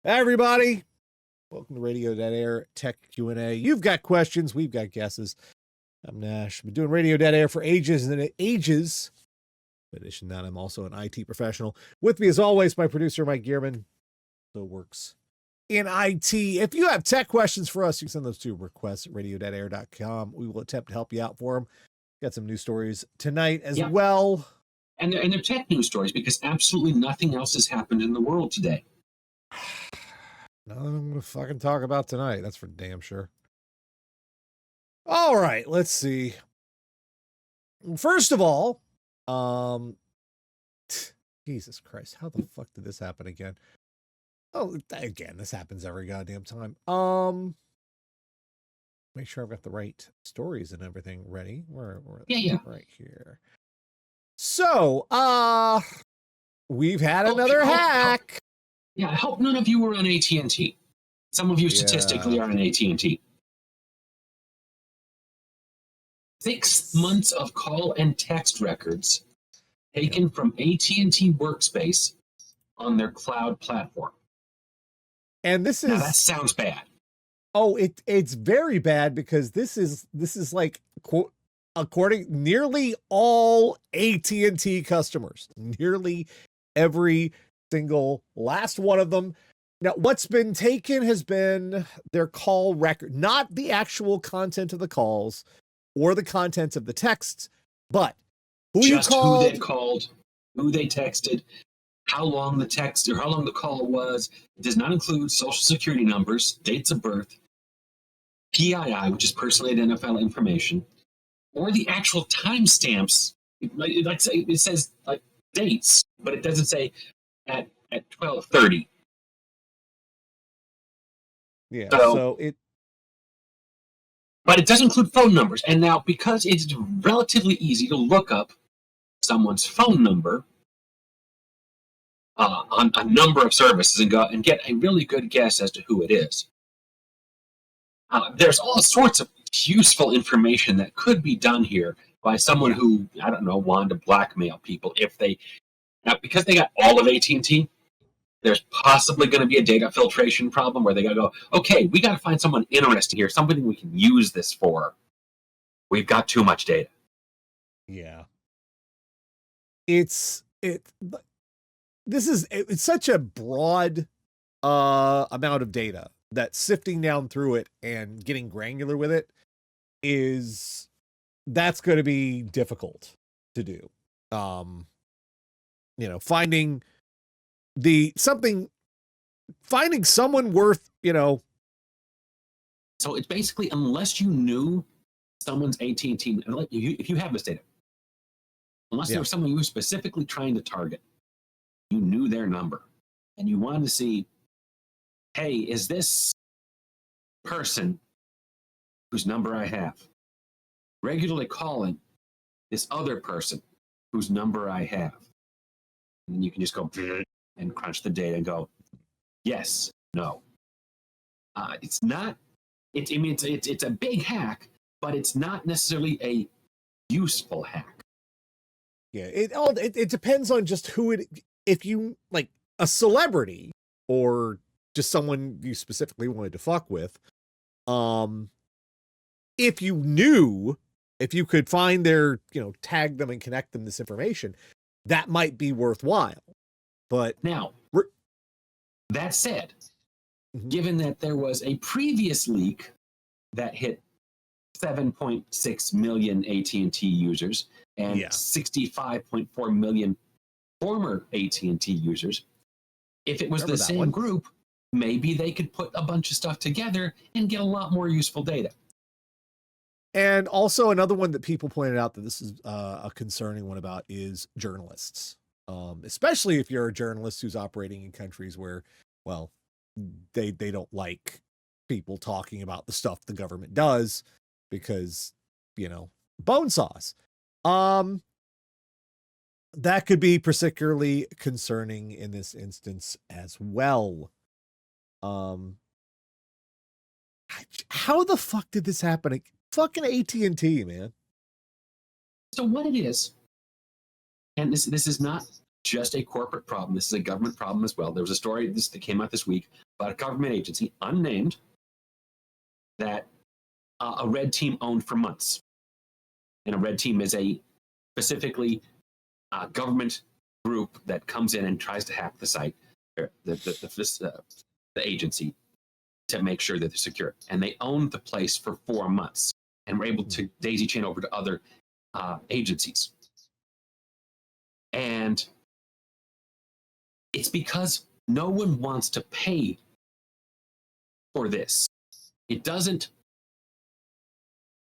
Hey everybody, welcome to Radio Dead Air Tech Q&A. You've got questions, we've got guesses. I'm Nash. I've been doing Radio Dead Air for ages and ages. In addition to that, I'm also an IT professional. With me, as always, my producer, Mike Gearman, who works in IT. If you have tech questions for us, you can send those to requests@radiodeadair.com. We will attempt to help you out for them. Got some news stories tonight as well. And they're tech news stories because absolutely nothing else has happened in the world today. Nothing I'm going to fucking talk about tonight. That's for damn sure. All right, let's see. First of all, Jesus Christ, how the fuck did this happen again? Oh, again, this happens every goddamn time. Make sure I've got the right stories and everything ready. We're right here. So, we've had another hack. I hope none of you were on AT&T. Some of you statistically are on AT&T. 6 months of call and text records taken from AT&T Workspace on their cloud platform. And this is... Now that sounds bad. Oh, it's very bad because this is like, quote, according nearly all AT&T customers, nearly every single last one of them. Now, what's been taken has been their call record, not the actual content of the calls or the content of the texts, but who you called, who they called, who they texted, how long the text or how long the call was. It does not include social security numbers, dates of birth, PII, which is personally identifiable information, or the actual timestamps. It says like dates, but it doesn't say at 12:30. Yeah. But it does include phone numbers. And now, because it's relatively easy to look up someone's phone number on a number of services and get a really good guess as to who it is, there's all sorts of useful information that could be done here by someone who, I don't know, wanted to blackmail people because they got all of AT&T. There's possibly going to be a data filtration problem where they got to go, okay, we got to find someone interesting here, something we can use this for. We've got too much data. Yeah. It's such a broad amount of data that sifting down through it and getting granular with it that's going to be difficult to do. Finding someone worth, So it's basically, unless you knew someone's AT&T, if you have this data, unless there was someone you were specifically trying to target, you knew their number, and you wanted to see, hey, is this person whose number I have regularly calling this other person whose number I have? And then you can just go and crunch the data and go, yes, no. It's not. It's a big hack, but it's not necessarily a useful hack. Yeah, it depends on just who if you like a celebrity or just someone you specifically wanted to fuck with. If you could find their, tag them and connect them this information, that might be worthwhile. But now, that said, given that there was a previous leak that hit 7.6 million AT&T users and 65.4 million former AT&T users, if it was the same group, maybe they could put a bunch of stuff together and get a lot more useful data. And also another one that people pointed out that this is a concerning one about is journalists. Especially if you're a journalist who's operating in countries where, well, they don't like people talking about the stuff the government does because, bone saws. That could be particularly concerning in this instance as well. How the fuck did this happen? Fucking AT&T, man. So what it is, and this is not just a corporate problem. This is a government problem as well. There was a story that came out this week about a government agency, unnamed, that a red team owned for months. And a red team is a specifically government group that comes in and tries to hack the site, the agency, to make sure that they're secure. And they owned the place for 4 months and were able to daisy chain over to other agencies. And it's because no one wants to pay for this. It doesn't,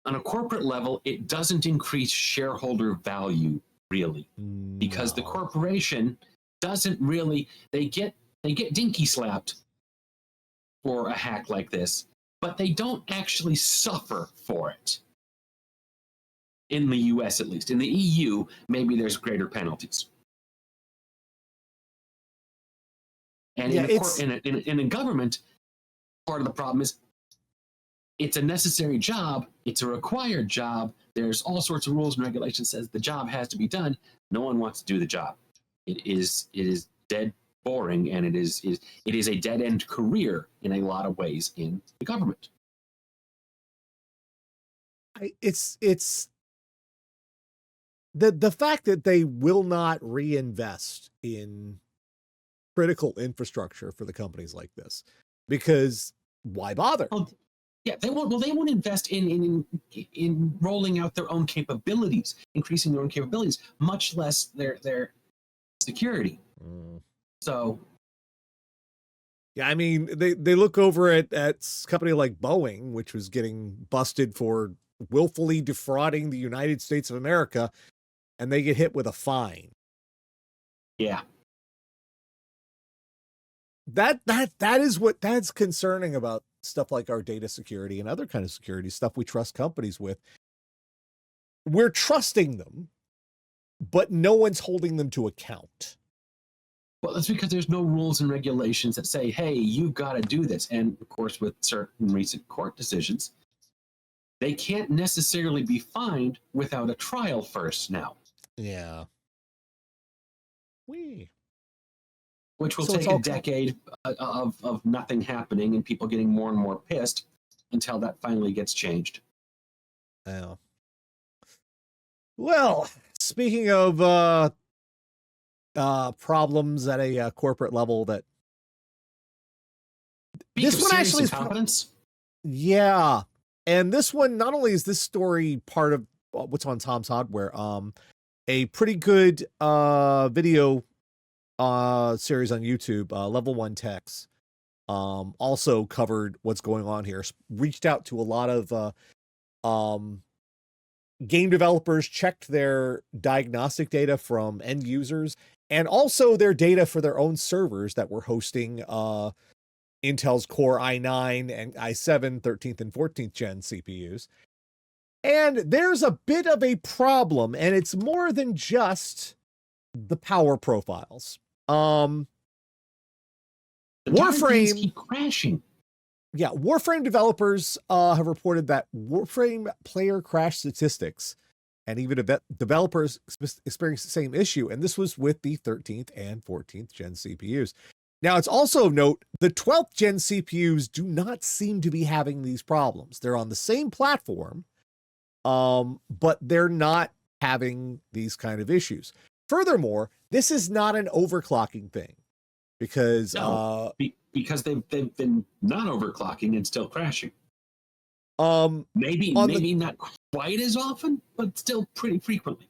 on a corporate level, it doesn't increase shareholder value really, because the corporation doesn't really, they get dinky slapped for a hack like this, but they don't actually suffer for it. In the US, at least. In the EU, maybe there's greater penalties. And in a government, part of the problem is it's a necessary job. It's a required job. There's all sorts of rules and regulations says the job has to be done. No one wants to do the job. It is dead boring, and it is a dead end career in a lot of ways in the government. It's the fact that they will not reinvest in critical infrastructure for the companies like this, because why bother? Oh, yeah, they won't. Well, they won't invest in rolling out their own capabilities, increasing their own capabilities, much less their security. So, yeah, I mean, they look over at a company like Boeing, which was getting busted for willfully defrauding the United States of America, and they get hit with a fine. Yeah. That is that's concerning about stuff like our data security and other kind of security stuff we trust companies with. We're trusting them, but no one's holding them to account. Well, that's because there's no rules and regulations that say, hey, you've got to do this. And of course, with certain recent court decisions, they can't necessarily be fined without a trial first now. Yeah. Which will take a decade of nothing happening and people getting more and more pissed until that finally gets changed. Yeah. Well, speaking of problems at a corporate level, that this one actually is incompetence. Yeah, and this one, not only is this story part of what's on Tom's Hardware, a pretty good video series on YouTube, Level 1 Techs, also covered what's going on here. Reached out to a lot of game developers, checked their diagnostic data from end users, and also their data for their own servers that were hosting Intel's Core i9 and i7 13th and 14th gen CPUs. And there's a bit of a problem, and it's more than just the power profiles. Warframe keep crashing. Yeah, Warframe developers have reported that Warframe player crash statistics and even developers experienced the same issue, and this was with the 13th and 14th gen CPUs. Now, it's also of note, the 12th gen CPUs do not seem to be having these problems. They're on the same platform, but they're not having these kind of issues. Furthermore, this is not an overclocking thing, because because they've been not overclocking and still crashing. Maybe not quite as often, but still pretty frequently.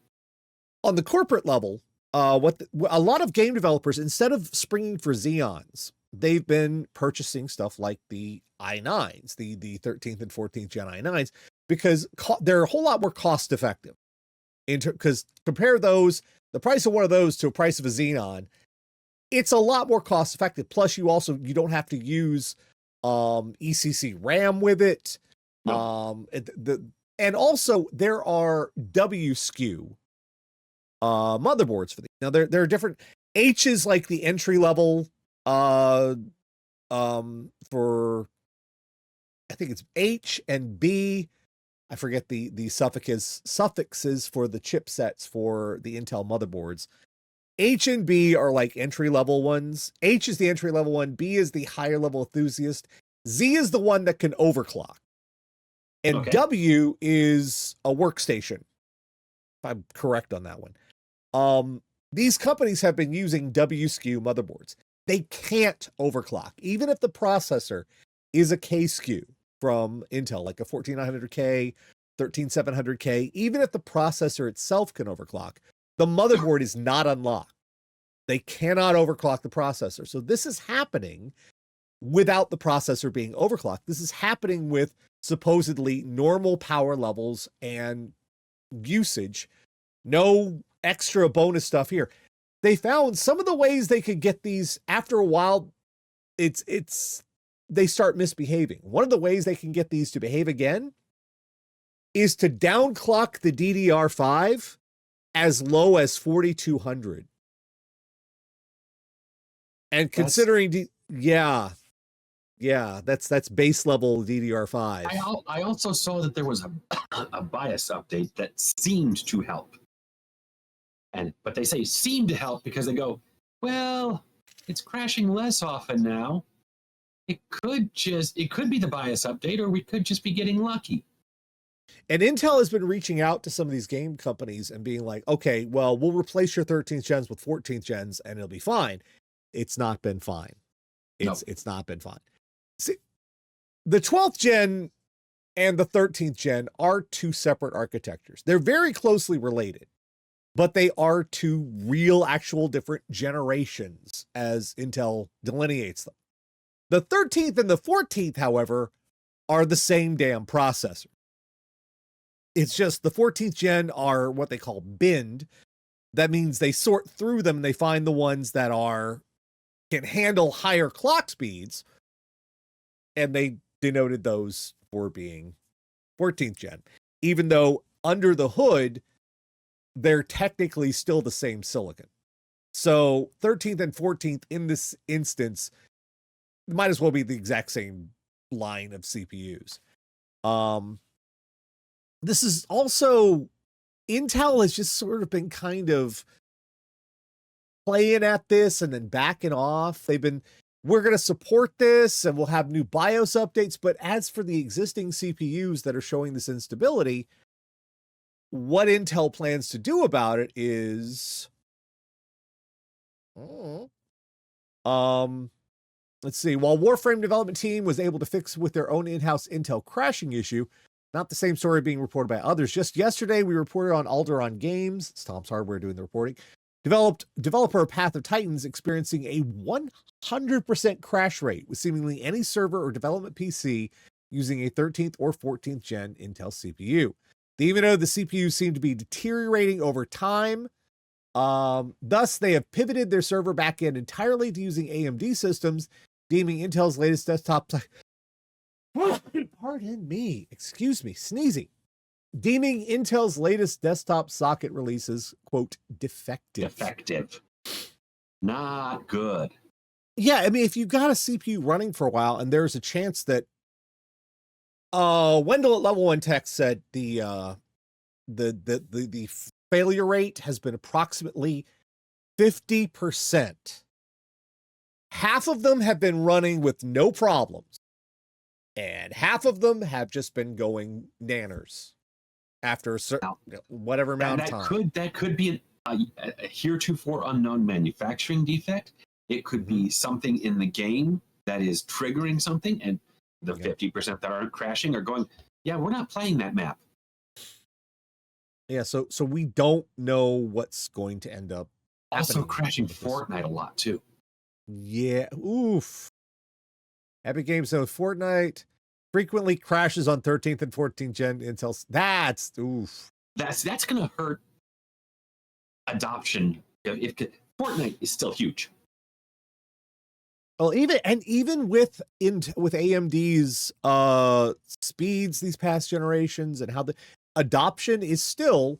On the corporate level, a lot of game developers, instead of springing for Xeons, they've been purchasing stuff like the i9s, the 13th and 14th gen i9s, because they're a whole lot more cost effective. Because compare the price of one of those to a price of a Xenon, it's a lot more cost effective. Plus, you don't have to use ECC RAM with it. No. And also there are WSKU motherboards for these. Now there are different. H is like the entry level for, I think it's H, and B, I forget the suffixes for the chipsets for the Intel motherboards. H and B are like entry level ones. H is the entry level one. B is the higher level enthusiast. Z is the one that can overclock. And Okay. W is a workstation. If I'm correct on that one. These companies have been using W SKU motherboards. They can't overclock. Even if the processor is a K SKU from Intel, like a 14900K, 13700K, even if the processor itself can overclock, the motherboard is not unlocked. They cannot overclock the processor. So this is happening without the processor being overclocked. This is happening with supposedly normal power levels and usage. No extra bonus stuff here. They found some of the ways they could get these after a while. They start misbehaving. One of the ways they can get these to behave again is to downclock the DDR5 as low as 4200. And considering, that's base level DDR5. I also saw that there was a BIOS update that seemed to help. But they say seem to help because they go, well, it's crashing less often now. It could be the BIOS update, or we could just be getting lucky. And Intel has been reaching out to some of these game companies and being like, okay, well, we'll replace your 13th gens with 14th gens and it'll be fine. It's not been fine. It's not been fine. See, the 12th gen and the 13th gen are two separate architectures. They're very closely related, but they are two real, actual different generations as Intel delineates them. The 13th and the 14th, however, are the same damn processor. It's just the 14th gen are what they call binned. That means they sort through them and they find the ones that can handle higher clock speeds, and they denoted those for being 14th gen, even though under the hood, they're technically still the same silicon. So 13th and 14th in this instance might as well be the exact same line of CPUs. This is also, Intel has just sort of been kind of playing at this and then backing off. We're going to support this and we'll have new BIOS updates. But as for the existing CPUs that are showing this instability, what Intel plans to do about it is, let's see, while Warframe development team was able to fix with their own in-house Intel crashing issue, not the same story being reported by others. Just yesterday, we reported on Alderaan Games, it's Tom's Hardware doing the reporting, developer Path of Titans experiencing a 100% crash rate with seemingly any server or development PC using a 13th or 14th gen Intel CPU. They even though the CPU seemed to be deteriorating over time. Thus, they have pivoted their server backend entirely to using AMD systems, deeming Intel's latest desktop... Pardon me. Excuse me. Sneezing. Deeming Intel's latest desktop socket releases, quote, defective. Defective. Not good. Yeah, I mean, if you've got a CPU running for a while and there's a chance that Wendell at Level 1 Tech said the failure rate has been approximately 50%. Half of them have been running with no problems, and half of them have just been going nanners after a certain whatever amount of time. That could be a heretofore unknown manufacturing defect. It could be something in the game that is triggering something, and the 50% that aren't crashing are going, yeah, we're not playing that map. Yeah, so we don't know what's going to end up also crashing Fortnite a lot too. Yeah, oof. Epic Games knows Fortnite frequently crashes on 13th and 14th gen Intel. That's oof. That's gonna hurt adoption. If Fortnite is still huge. Well, even with AMD's speeds these past generations and how the adoption is still,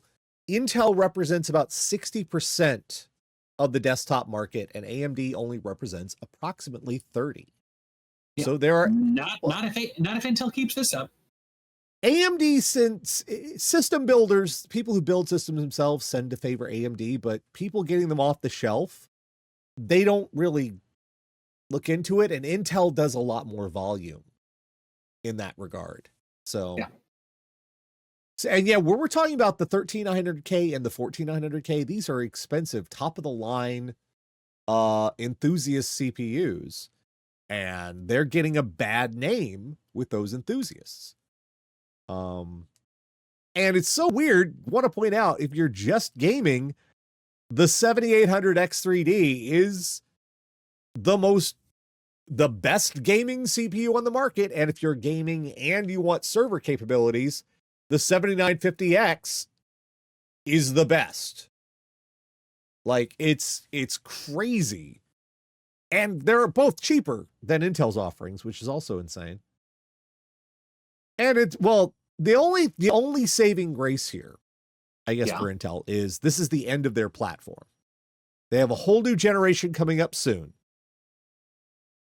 Intel represents about 60% of the desktop market, and AMD only represents approximately 30%. Yeah. So there are not if Intel keeps this up. AMD, since system builders, people who build systems themselves tend to favor AMD, but people getting them off the shelf, they don't really look into it. And Intel does a lot more volume in that regard. So, Yeah. And yeah, we're talking about the 13900K and the 14900K. These are expensive, top of the line enthusiast CPUs, and they're getting a bad name with those enthusiasts. And it's so weird. Want to point out, if you're just gaming, the 7800 X3D is the best gaming CPU on the market. And if you're gaming and you want server capabilities, the 7950X is the best. Like, it's crazy. And they're both cheaper than Intel's offerings, which is also insane. And the only saving grace here, I guess, for Intel is this is the end of their platform. They have a whole new generation coming up soon.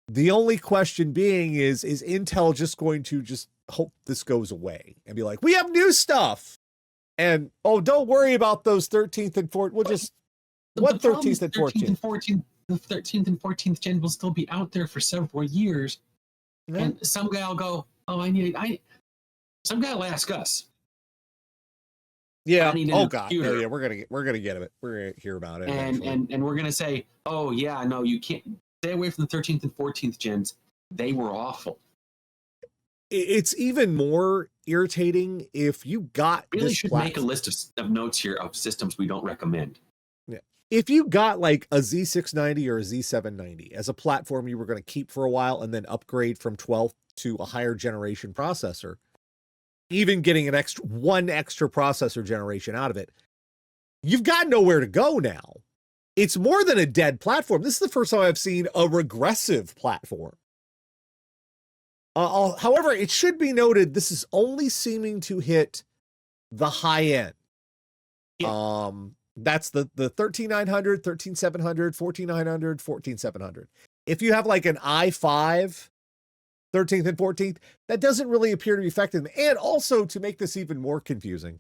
The only question being is Intel just going to just hope this goes away and be like, we have new stuff. And, oh, don't worry about those 13th and 14th. We'll just, what 13th and 14th? The 13th and 14th gen will still be out there for several years. Yeah. And some guy will go, oh, some guy will ask us. Yeah. Oh God. Oh, yeah. We're gonna get it. We're gonna hear about it. And we're gonna say, oh yeah, no, you can't stay away from the 13th and 14th gens. They were awful. It's even more irritating if you got really should make a list of notes here of systems we don't recommend. Yeah. If you got like a Z690 or a Z790 as a platform you were going to keep for a while and then upgrade from 12th to a higher generation processor, even getting one extra processor generation out of it, you've got nowhere to go now. It's more than a dead platform. This is the first time I've seen a regressive platform. However, it should be noted, this is only seeming to hit the high end. Yeah. That's the 13900, 13700, 14900, 14700. If you have like an i5, 13th and 14th, that doesn't really appear to be affected. And also, to make this even more confusing,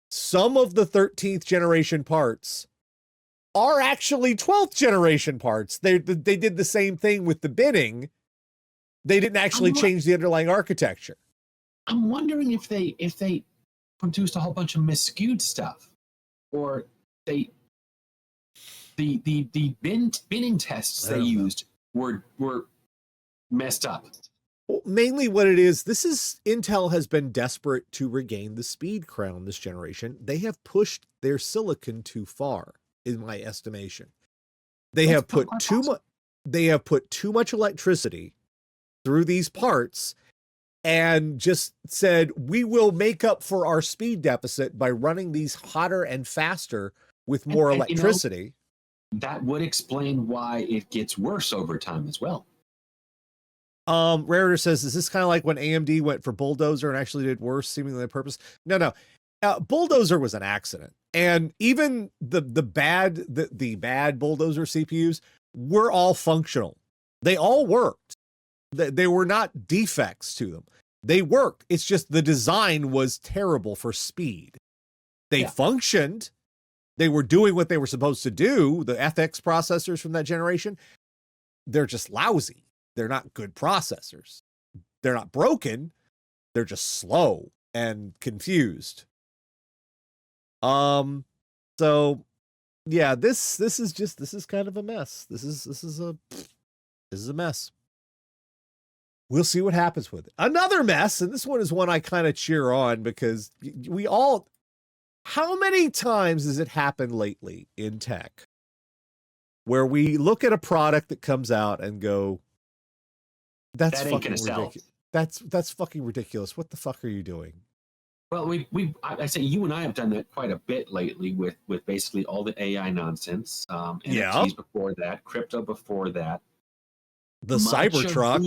some of the 13th generation parts are actually 12th generation parts. They did the same thing with the binning. They didn't actually change the underlying architecture. I'm wondering if they produced a whole bunch of miscued stuff, or the binning tests they used were messed up. Well, mainly what it is, Intel has been desperate to regain the speed crown this generation. They have pushed their silicon too far, in my estimation. They have put too much electricity through these parts and just said, we will make up for our speed deficit by running these hotter and faster with more electricity. That would explain why it gets worse over time as well. Raritor says, is this kind of like when AMD went for Bulldozer and actually did worse, seemingly on purpose? No. Bulldozer was an accident. And even the bad Bulldozer CPUs were all functional. They all worked. They were not defects to them. They worked. It's just the design was terrible for speed. They functioned. They were doing what they were supposed to do. The FX processors from that generation, they're just lousy. They're not good processors. They're not broken. They're just slow and confused. So yeah, this is kind of a mess. This is a mess. We'll see what happens with it. Another mess, and this one is one I kind of cheer on because how many times has it happened lately in tech where we look at a product that comes out and go, that's fucking ridiculous. That's fucking ridiculous. What the fuck are you doing? Well, I say you and I have done that quite a bit lately with basically all the AI nonsense. NFTs before that, crypto before that. The Cybertruck.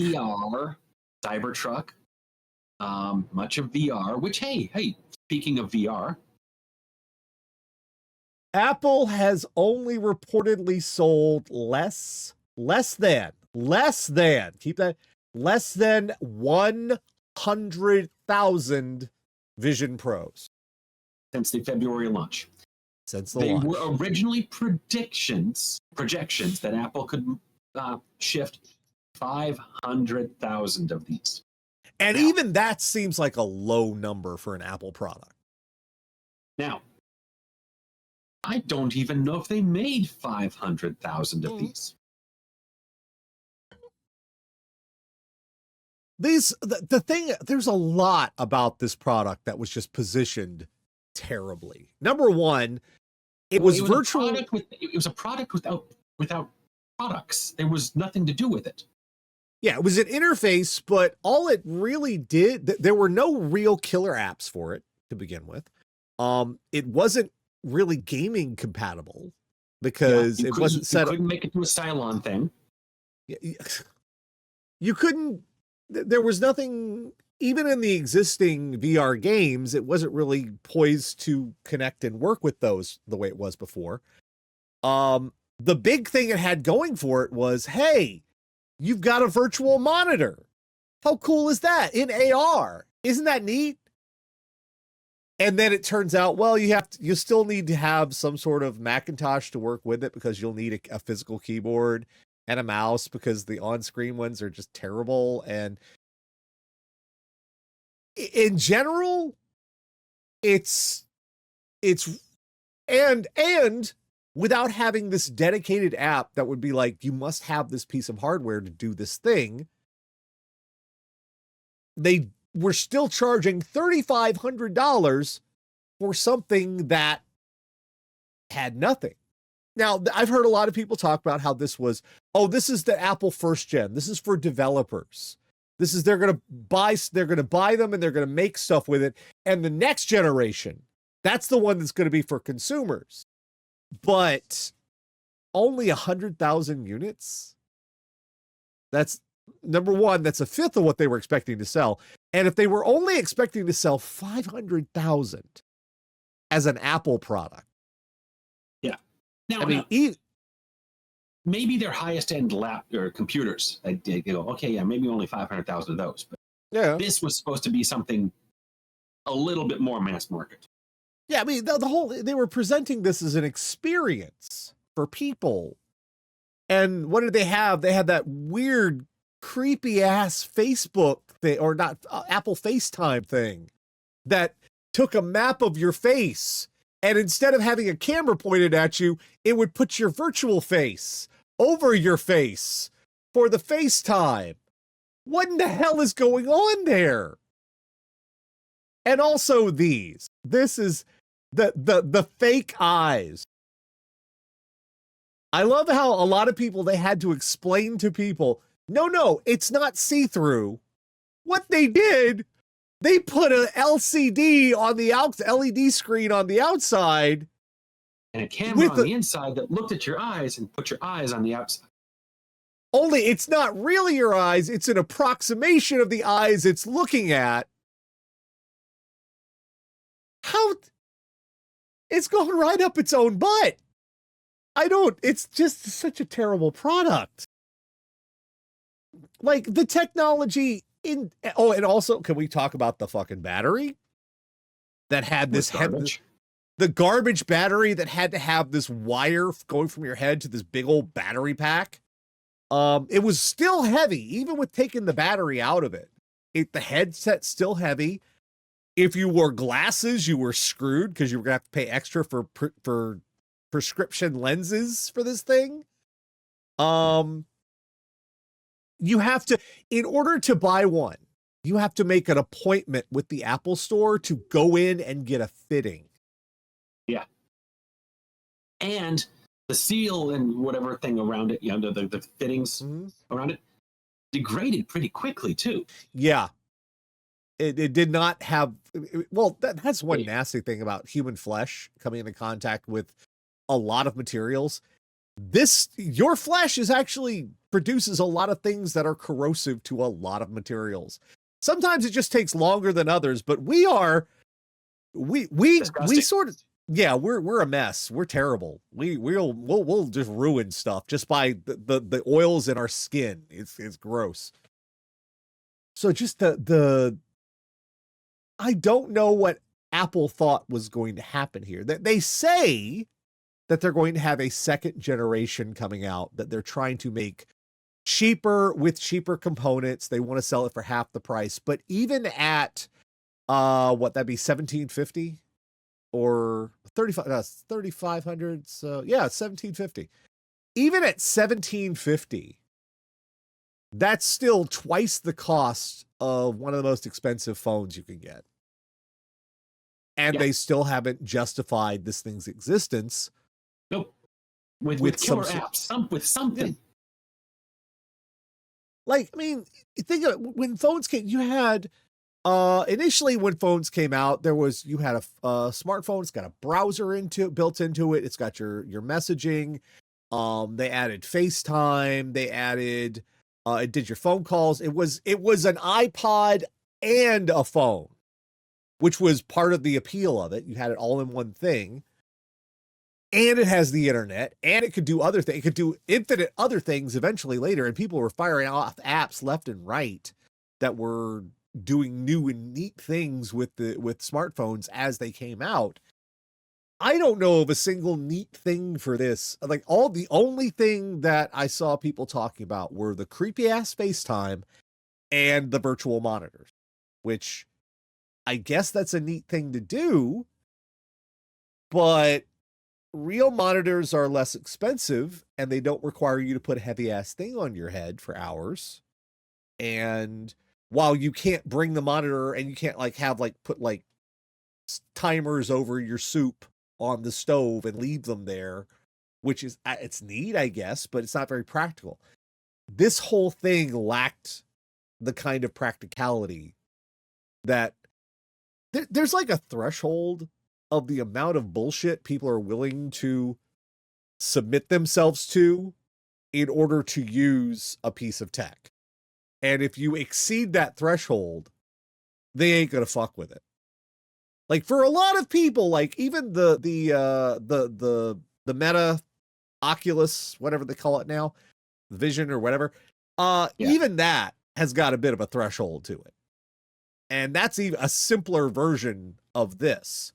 Cybertruck. Much of VR, which, hey, speaking of VR. Apple has only reportedly sold less than 1 500,000 Vision Pros since the February launch. Since the They launch. were originally projections that Apple could shift 500,000 of these. And now, even that seems like a low number for an Apple product. Now, I don't even know if they made 500,000 of these. The thing, there's a lot about this product that was just positioned terribly. Number one, it was virtual. It was a product without products. There was nothing to do with it. Yeah, it was an interface, but all it really did, there were no real killer apps for it to begin with. It wasn't really gaming compatible because it wasn't set up. You couldn't make it to a Cylon thing. You couldn't. There was nothing, even in the existing VR games, it wasn't really poised to connect and work with those the way it was before. The big thing it had going for it was, hey, you've got a virtual monitor. How cool is that in AR? Isn't that neat? And then it turns out, well, you still need to have some sort of Macintosh to work with it because you'll need a physical keyboard and a mouse because the on-screen ones are just terrible. And in general, and without having this dedicated app that would be like, you must have this piece of hardware to do this thing, they were still charging $3,500 for something that had nothing. Now, I've heard a lot of people talk about how this is the Apple first gen. This is for developers. They're going to buy them and they're going to make stuff with it. And the next generation, that's the one that's going to be for consumers. But only 100,000 units. That's number one. That's a fifth of what they were expecting to sell. And if they were only expecting to sell 500,000 as an Apple product. Yeah. Now, maybe their highest end computers, they go, okay, yeah, maybe only 500,000 of those. But yeah, this was supposed to be something a little bit more mass market. Yeah, I mean, they were presenting this as an experience for people. And what did they have? They had that weird, creepy ass Facebook thing, or not Apple FaceTime thing that took a map of your face. And instead of having a camera pointed at you, it would put your virtual face over your face for the FaceTime. What in the hell is going on there? And also this is the fake eyes. I love how a lot of people, they had to explain to people, no, it's not see-through. What they did, they put an LCD on the LED screen on the outside. And a camera on the inside that looked at your eyes and put your eyes on the outside. Only it's not really your eyes, it's an approximation of the eyes it's looking at. How? It's going right up its own butt. It's just such a terrible product. Like the technology and also, can we talk about the fucking battery that had this the garbage battery that had to have this wire going from your head to this big old battery pack? It was still heavy, even with taking the battery out of it. The headset's still heavy. If you wore glasses, you were screwed because you were going to have to pay extra for prescription lenses for this thing. You have to, in order to buy one, you have to make an appointment with the Apple Store to go in and get a fitting. Yeah. And the seal and whatever thing around it, the fittings around it, degraded pretty quickly too. Yeah. It did not have, well, that's one nasty thing about human flesh coming into contact with a lot of materials. Your flesh actually produces a lot of things that are corrosive to a lot of materials. Sometimes it just takes longer than others, but we sort of, yeah, we're a mess. We're terrible. We'll just ruin stuff just by the oils in our skin. It's gross. So just the I don't know what Apple thought was going to happen here. That they say that they're going to have a second generation coming out that they're trying to make cheaper with cheaper components. They want to sell it for half the price. But even at what that'd be 1750 or 3500, so yeah, 1750. Even at 1750, that's still twice the cost of one of the most expensive phones you can get. And they still haven't justified this thing's existence. Nope. With killer apps, with something. Yeah. Like, I mean, think of it, when phones came, you had initially when phones came out, you had a smartphone. It's got a browser built into it. It's got your messaging. They added FaceTime. They added it did your phone calls. It was an iPod and a phone, which was part of the appeal of it. You had it all in one thing. And it has the internet, and it could do other things. It could do infinite other things eventually later. And people were firing off apps left and right that were doing new and neat things with smartphones as they came out. I don't know of a single neat thing for this. Like, the only thing that I saw people talking about were the creepy ass FaceTime and the virtual monitors, which I guess that's a neat thing to do, but real monitors are less expensive and they don't require you to put a heavy ass thing on your head for hours. And while you can't bring the monitor and you can't put timers over your soup on the stove and leave them there, which is, it's neat, I guess, but it's not very practical. This whole thing lacked the kind of practicality that there's like a threshold of the amount of bullshit people are willing to submit themselves to in order to use a piece of tech. And if you exceed that threshold, they ain't gonna fuck with it. Like, for a lot of people, like even the Meta Oculus, whatever they call it now, Vision or whatever, even that has got a bit of a threshold to it. And that's even a simpler version of this.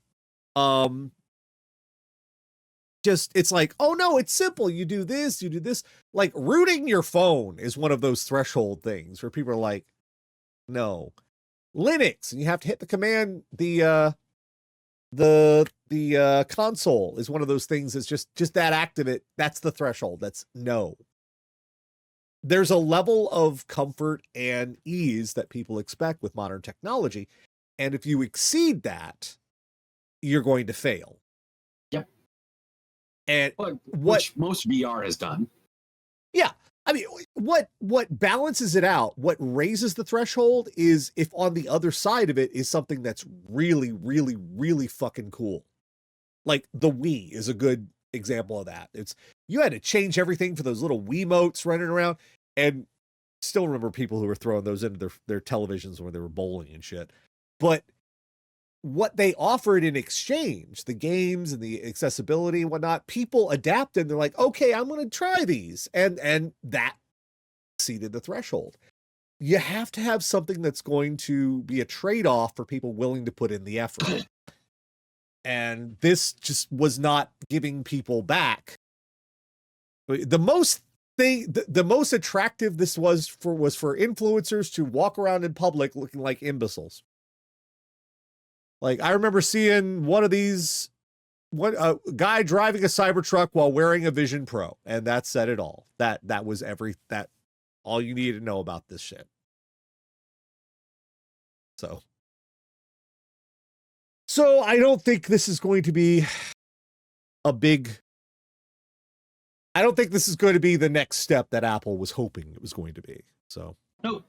It's like, oh no, it's simple. You do this. Like, rooting your phone is one of those threshold things where people are like, no. Linux, and you have to hit the command, the console is one of those things that's just that activate. That's the threshold. That's no. There's a level of comfort and ease that people expect with modern technology. And if you exceed that, you're going to fail. Yep. And which most VR has done. Yeah. I mean, what balances it out, what raises the threshold is if on the other side of it is something that's really, really, really fucking cool. Like the Wii is a good example of that. You had to change everything for those little Wiimotes running around, and still remember people who were throwing those into their televisions when they were bowling and shit. But what they offered in exchange, the games and the accessibility and whatnot, people adapted. They're like, okay, I'm going to try these. And that exceeded the threshold. You have to have something that's going to be a trade-off for people willing to put in the effort. And this just was not giving people back. The most attractive this was for influencers to walk around in public looking like imbeciles. Like, I remember seeing one of these, a guy driving a Cybertruck while wearing a Vision Pro, and that said it all. That was all you needed to know about this shit. So I don't think this is going to be I don't think this is going to be the next step that Apple was hoping it was going to be. So no.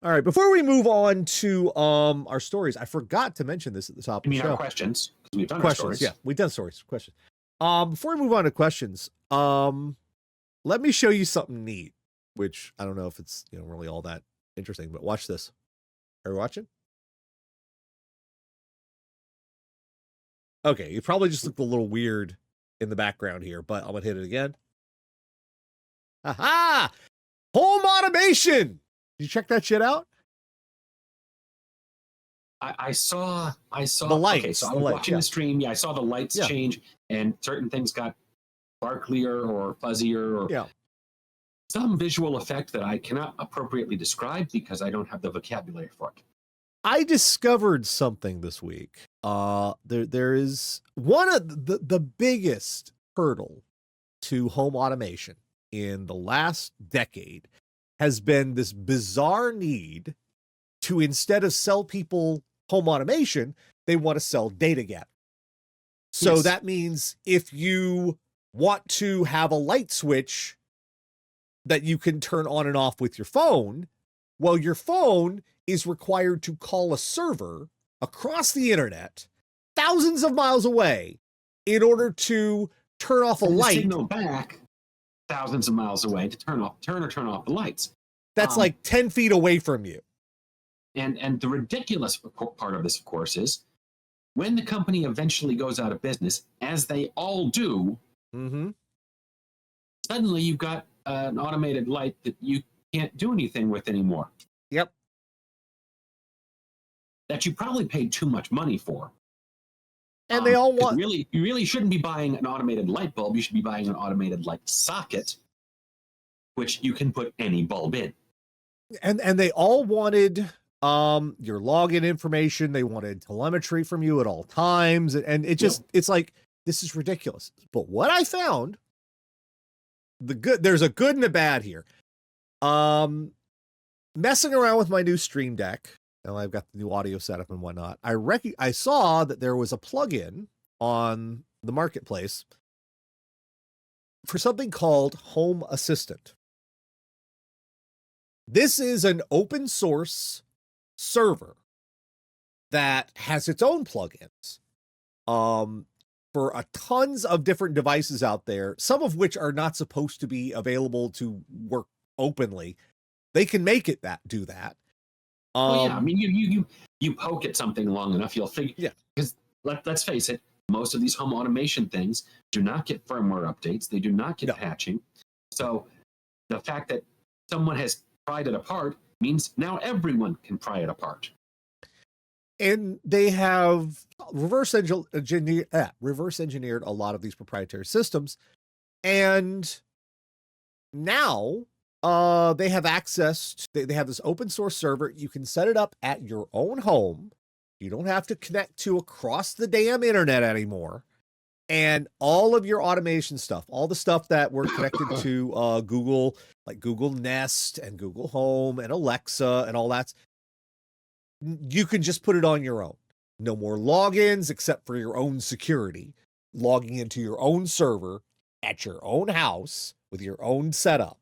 All right, before we move on to our stories, I forgot to mention this at the top of the show. Our questions? We've done questions, our stories. Yeah, we've done stories. Questions. Before we move on to questions, let me show you something neat, which I don't know if it's really all that interesting, but watch this. Are you watching? Okay, you probably just looked a little weird in the background here, but I'm gonna hit it again. Aha! Home automation! Did you check that shit out? I saw The lights, okay, so I the was lights, watching yeah. the stream. Yeah, I saw the lights Yeah. change and certain things got sparklier or fuzzier or Yeah. some visual effect that I cannot appropriately describe because I don't have the vocabulary for it. I discovered something this week. There is one of the biggest hurdle to home automation in the last decade has been this bizarre need to, instead of sell people home automation, they want to sell data gathering. So Yes. that means if you want to have a light switch that you can turn on and off with your phone, well, your phone is required to call a server across the internet, thousands of miles away, in order to turn off a And the light signal back thousands of miles away to turn off the lights. that's like 10 feet away from you. And the ridiculous part of this, of course, is when the company eventually goes out of business, as they all do, suddenly you've got an automated light that you can't do anything with anymore. Yep. That you probably paid too much money for. And they all want... You really shouldn't be buying an automated light bulb. You should be buying an automated light socket, which you can put any bulb in. And they all wanted your login information. They wanted telemetry from you at all times. And it just, it's like, this is ridiculous. But what I found, there's a good and a bad here. Messing around with my new Stream Deck, and I've got the new audio setup and whatnot, I saw that there was a plugin on the marketplace for something called Home Assistant. This is an open source server that has its own plugins for tons of different devices out there, some of which are not supposed to be available to work openly. They can make it do that. I mean, you poke at something long enough, you'll figure. Yeah. Because let's face it, most of these home automation things do not get firmware updates. They do not get patching. So the fact that someone has pried it apart means now everyone can pry it apart. And they have reverse engineered a lot of these proprietary systems. And now they have access to, they have this open source server. You can set it up at your own home. You don't have to connect to across the damn internet anymore. And all of your automation stuff, all the stuff that we're connected to Google, like Google Nest and Google Home and Alexa and all that, you can just put it on your own. No more logins except for your own security. Logging into your own server at your own house with your own setup.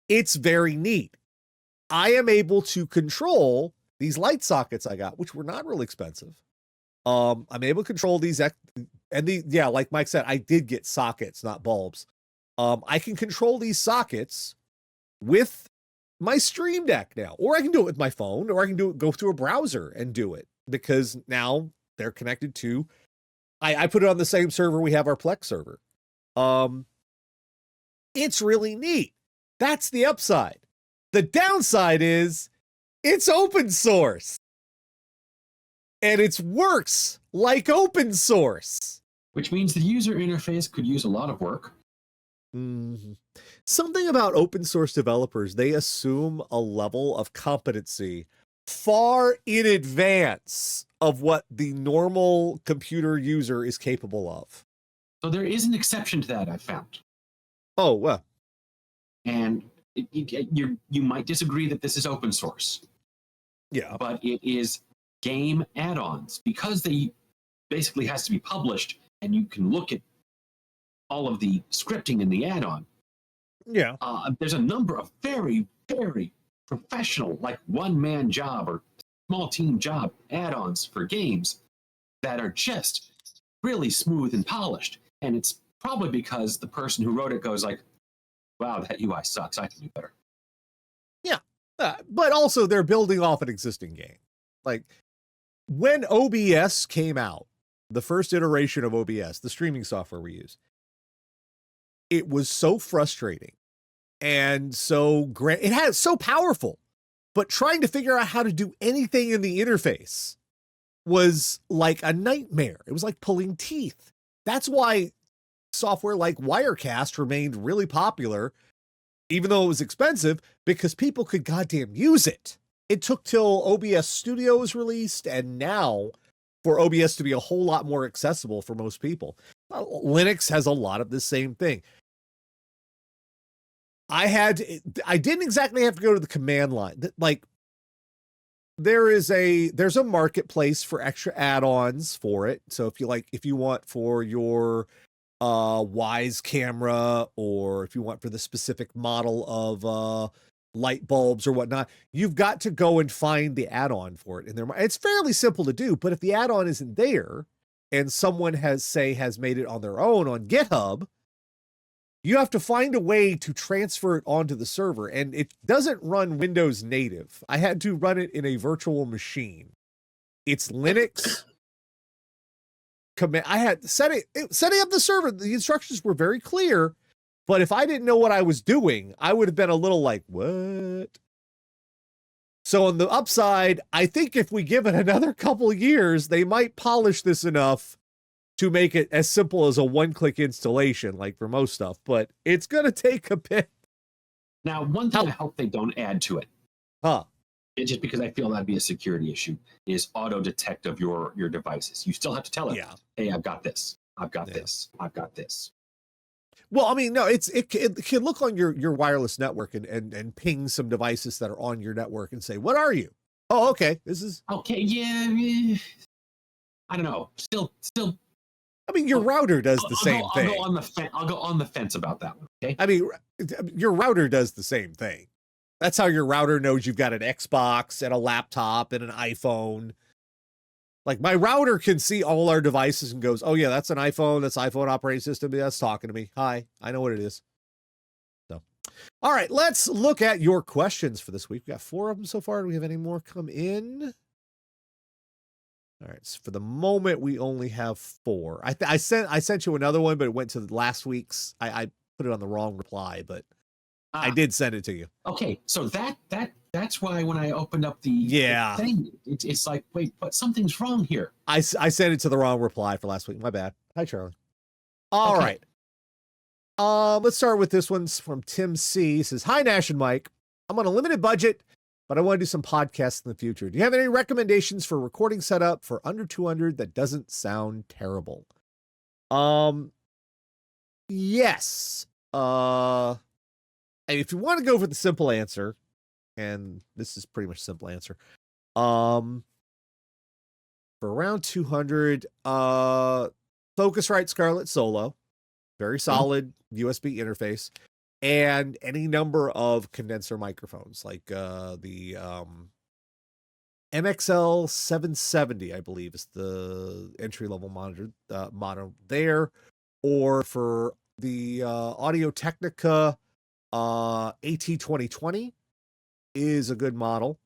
It's very neat. I am able to control these light sockets I got, which were not real expensive. I'm able to control these, like Mike said, I did get sockets, not bulbs. I can control these sockets with my Stream Deck now, or I can do it with my phone, or I can go through a browser and do it because now they're connected to, I put it on the same server we have our Plex server. It's really neat. That's the upside. The downside is it's open source. And it works like open source. Which means the user interface could use a lot of work. Mm-hmm. Something about open source developers, they assume a level of competency far in advance of what the normal computer user is capable of. So there is an exception to that, I found. Oh, well. And you might disagree that this is open source. Yeah. But it is game add-ons because they basically has to be published and you can look at all of the scripting in the add-on. Yeah. There's a number of very, very professional, like one-man job or small team job add-ons for games that are just really smooth and polished. And it's probably because the person who wrote it goes like, wow, that UI sucks. I can do better. Yeah. But also they're building off an existing game. Like when OBS came out, the first iteration of OBS, the streaming software we use, it was so frustrating and so great. It had so powerful, but trying to figure out how to do anything in the interface was like a nightmare. It was like pulling teeth. That's why software like Wirecast remained really popular, even though it was expensive, because people could goddamn use it. It took till OBS Studio was released, and now for OBS to be a whole lot more accessible for most people. Linux has a lot of the same thing. I didn't exactly have to go to the command line. Like, there's a marketplace for extra add-ons for it. So if you want for your Wise camera, or if you want for the specific model of light bulbs or whatnot, you've got to go and find the add-on for it. And it's fairly simple to do, but if the add-on isn't there and someone has made it on their own on GitHub, you have to find a way to transfer it onto the server, and it doesn't run Windows native. I had to run it in a virtual machine. It's Linux. I had setting up the server. The instructions were very clear, but if I didn't know what I was doing, I would have been a little like, what? So on the upside, I think if we give it another couple of years, they might polish this enough to make it as simple as a one-click installation, like for most stuff, but it's going to take a bit. Now, one thing I hope they don't add to it, it's just because I feel that'd be a security issue, is auto detect of your devices. You still have to tell it, hey, I've got this, I've got this, I've got this. Well, I mean, no, it can look on your wireless network and ping some devices that are on your network and say, what are you? Oh, okay, this is... Okay, yeah, I don't know, still... I mean, your router does the same thing. I'll go on the fence about that one. Okay. I mean, your router does the same thing. That's how your router knows you've got an Xbox and a laptop and an iPhone. Like, my router can see all our devices and goes, oh yeah, that's an iPhone. That's iPhone operating system. That's talking to me. Hi, I know what it is. So, all right, let's look at your questions for this week. We got 4 of them so far. Do we have any more come in? All right, so for the moment, we only have 4. I sent you another one, but it went to last week's. I put it on the wrong reply, but I did send it to you. Okay, so that's why when I opened up the thing, it's like, wait, but something's wrong here. I sent it to the wrong reply for last week. My bad. Hi, Charlie. All right. Let's start with this one from Tim C. He says, hi, Nash and Mike. I'm on a limited budget, but I want to do some podcasts in the future. Do you have any recommendations for recording setup for under 200 that doesn't sound terrible? Yes. And if you want to go for the simple answer, and this is pretty much a simple answer, for around 200, Focusrite Scarlett Solo, very solid USB interface, and any number of condenser microphones, like the MXL 770, I believe, is the entry-level monitor there, or for the Audio-Technica AT2020 is a good model.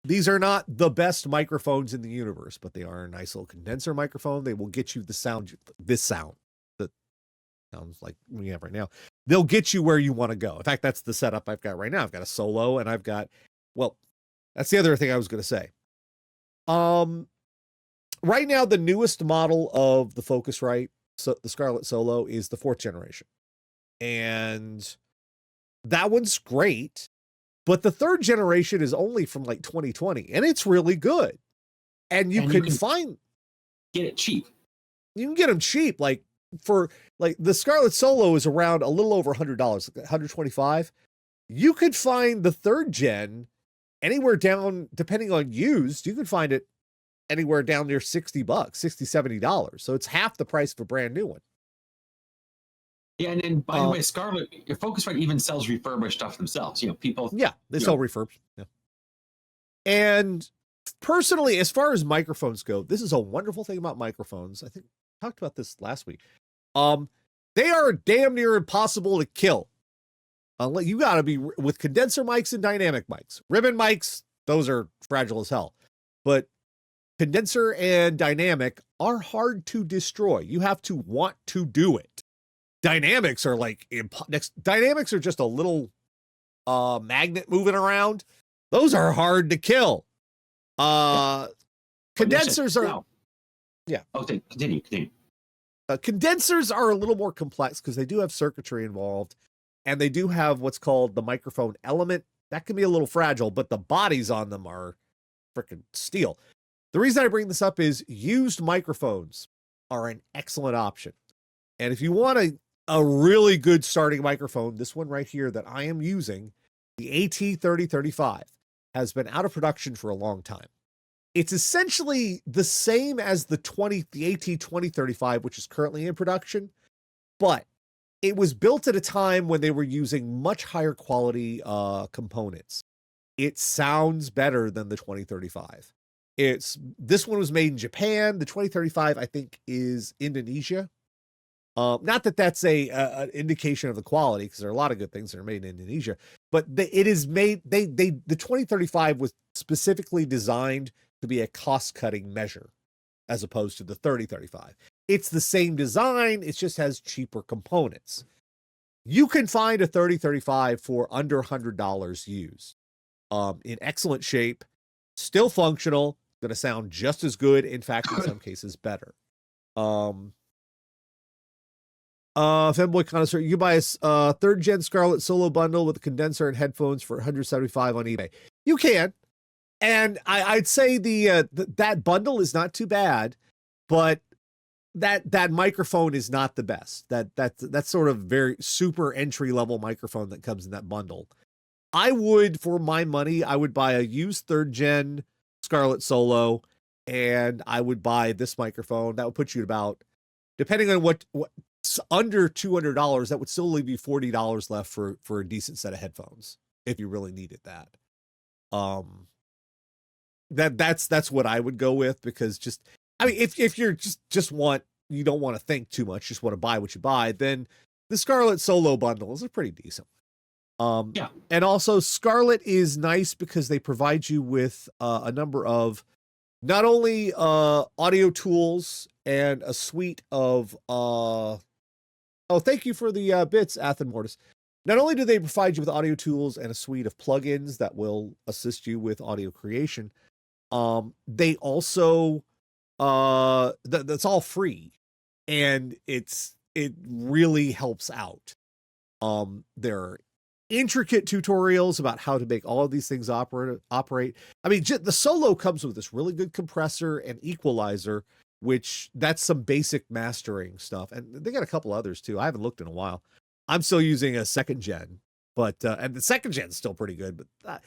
These are not the best microphones in the universe, but they are a nice little condenser microphone. They will get you the sound, this sound that sounds like we have right now. They'll get you where you want to go. In fact, that's the setup I've got right now. I've got a Solo, and I've got, well, that's the other thing I was going to say. Right now, the newest model of the Focusrite, so the Scarlett Solo, is the 4th generation. And that one's great, but the 3rd generation is only from like 2020, and it's really good. And you can get it cheap. You can get them cheap. Like the Scarlett Solo is around a little over $100, $125. You could find the 3rd gen anywhere down, depending on used, you could find it anywhere down near $60, $60-$70. So it's half the price of a brand new one. Yeah, and by the way, Scarlett, your Focusrite even sells refurbished stuff themselves. You know, people. Yeah, they sell refurbs. Yeah. And personally, as far as microphones go, this is a wonderful thing about microphones. I think I talked about this last week. They are damn near impossible to kill. You got to be with condenser mics and dynamic mics. Ribbon mics, those are fragile as hell. But condenser and dynamic are hard to destroy. You have to want to do it. Dynamics are like dynamics are just a little magnet moving around. Those are hard to kill. Condensers are, yeah. Okay, continue. Condensers are a little more complex because they do have circuitry involved, and they do have what's called the microphone element. That can be a little fragile, but the bodies on them are freaking steel. The reason I bring this up is used microphones are an excellent option. And if you want a really good starting microphone, this one right here that I am using, the AT3035, has been out of production for a long time. It's essentially the same as the AT2035, which is currently in production, but it was built at a time when they were using much higher quality components. It sounds better than the 2035. This one was made in Japan. The 2035, I think, is Indonesia. Not that that's an indication of the quality, because there are a lot of good things that are made in Indonesia, but it is made. The 2035 was specifically designed to be a cost-cutting measure, as opposed to the 3035. It's the same design. It just has cheaper components. You can find a 3035 for under $100 used, in excellent shape, still functional, going to sound just as good. In fact, in some cases, better. Femboy Connoisseur, you buy a third gen Scarlett Solo bundle with a condenser and headphones for $175 on eBay. You can, and I'd say that bundle is not too bad, but that microphone is not the best. That's sort of very super entry level microphone that comes in that bundle. I would, for my money, I would buy a used third gen Scarlett Solo, and I would buy this microphone. That would put you at about, depending on what under $200, that would still leave you $40 left for a decent set of headphones if you really needed that. That's what I would go with, because if you're you don't want to think too much, just want to buy what you buy, then the Scarlett Solo bundles are pretty decent. Yeah. And also Scarlett is nice because they provide you with a number of not only audio tools and a suite of thank you for the bits, Athen Mortis. Not only do they provide you with audio tools and a suite of plugins that will assist you with audio creation, they also that's all free, and it really helps out. There are intricate tutorials about how to make all of these things operate. I mean, the Solo comes with this really good compressor and equalizer, which that's some basic mastering stuff. And they got a couple others too. I haven't looked in a while. I'm still using a second gen, but and the second gen is still pretty good, but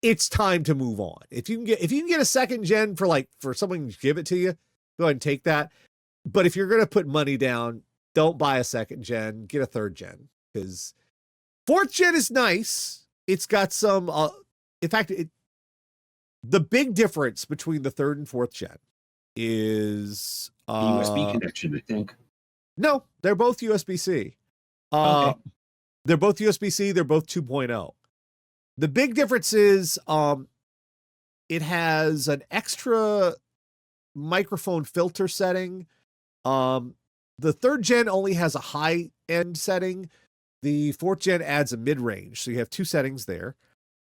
it's time to move on. If you can get a second gen for someone to give it to you, go ahead and take that. But if you're going to put money down, don't buy a second gen, get a third gen, because fourth gen is nice. It's got some, in fact, the big difference between the third and fourth gen is the USB connection, I think. No, they're both USB-C. Okay. They're both USB-C. They're both 2.0. The big difference is it has an extra microphone filter setting. The third gen only has a high-end setting. The fourth gen adds a mid-range, so you have two settings there.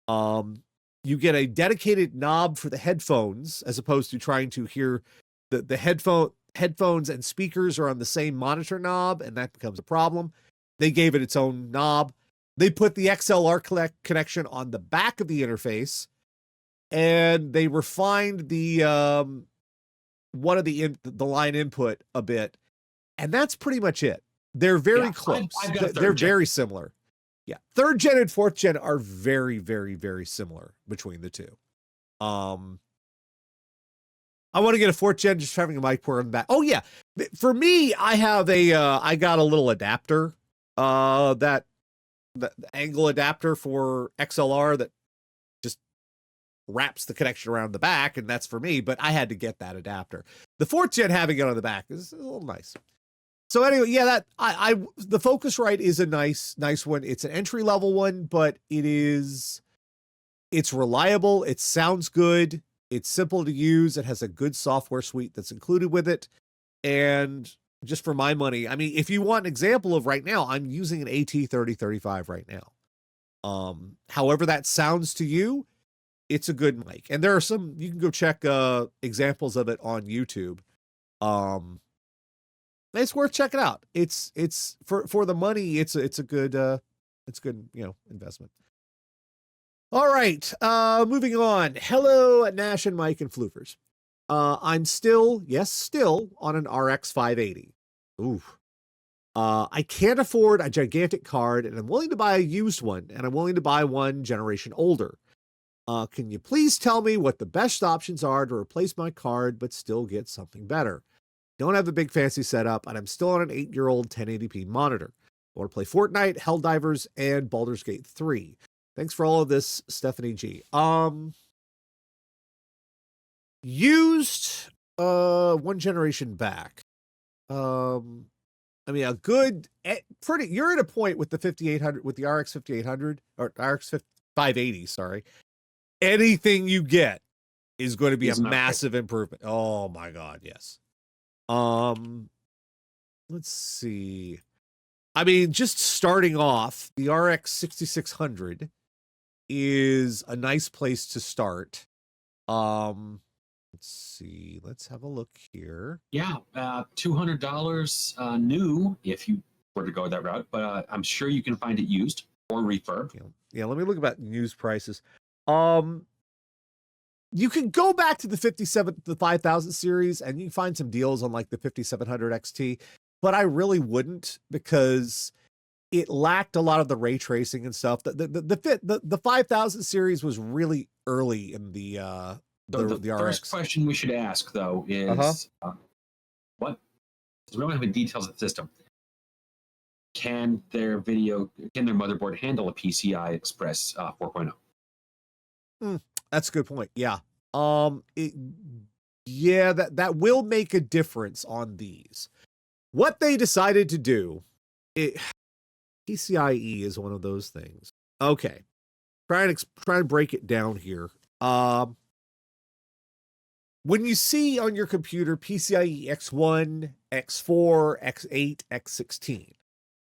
You get a dedicated knob for the headphones, as opposed to trying to hear the headphones and speakers are on the same monitor knob, and that becomes a problem. They gave it its own knob. They put the XLR connection on the back of the interface, and they refined the line input a bit, and that's pretty much it. They're very close. They're very similar. Yeah. Third gen and fourth gen are very, very, very similar between the two. I want to get a fourth gen, just having a mic port on the back. Oh yeah. For me, I have I got a little adapter, the angle adapter for XLR that just wraps the connection around the back, and that's for me, but I had to get that adapter. The fourth gen having it on the back is a little nice. So anyway, yeah, the Focusrite is a nice one. It's an entry level one, but it's reliable. It sounds good. It's simple to use. It has a good software suite that's included with it. And just for my money, I mean, if you want an example of right now, I'm using an AT3035 right now. However that sounds to you, it's a good mic. And there are some, you can go check examples of it on YouTube. It's worth checking out. It's for the money, it's a good investment. All right, moving on. Hello, Nash and Mike and Floofers. I'm still on an RX 580. Ooh. I can't afford a gigantic card, and I'm willing to buy a used one, and I'm willing to buy one generation older. Can you please tell me what the best options are to replace my card but still get something better? Don't have a big fancy setup, and I'm still on an 8-year-old 1080p monitor. I want to play Fortnite, Helldivers, and Baldur's Gate 3. Thanks for all of this, Stephanie G. Used, one generation back. I mean, a good, you're at a point with the 5800, with the RX 5800, or RX 580, sorry. Anything you get is going to be a massive improvement. Oh my God, yes. Let's see. I mean, just starting off, the RX 6600 is a nice place to start. Let's see. Let's have a look here. Yeah, $200 new if you were to go that route, but I'm sure you can find it used or refurb. Yeah, let me look about used prices. You can go back to the 5000 series and you can find some deals on like the 5700 XT, but I really wouldn't, because it lacked a lot of the ray tracing and stuff. The 5000 series was really early in the first RX. question we should ask though is what? We don't have any details of the system. Can their motherboard handle a PCI Express 4.0? That's a good point. Yeah. That will make a difference on these. What they decided to do, PCIe is one of those things. Okay. Try and break it down here. When you see on your computer PCIe X1, X4, X8, X16,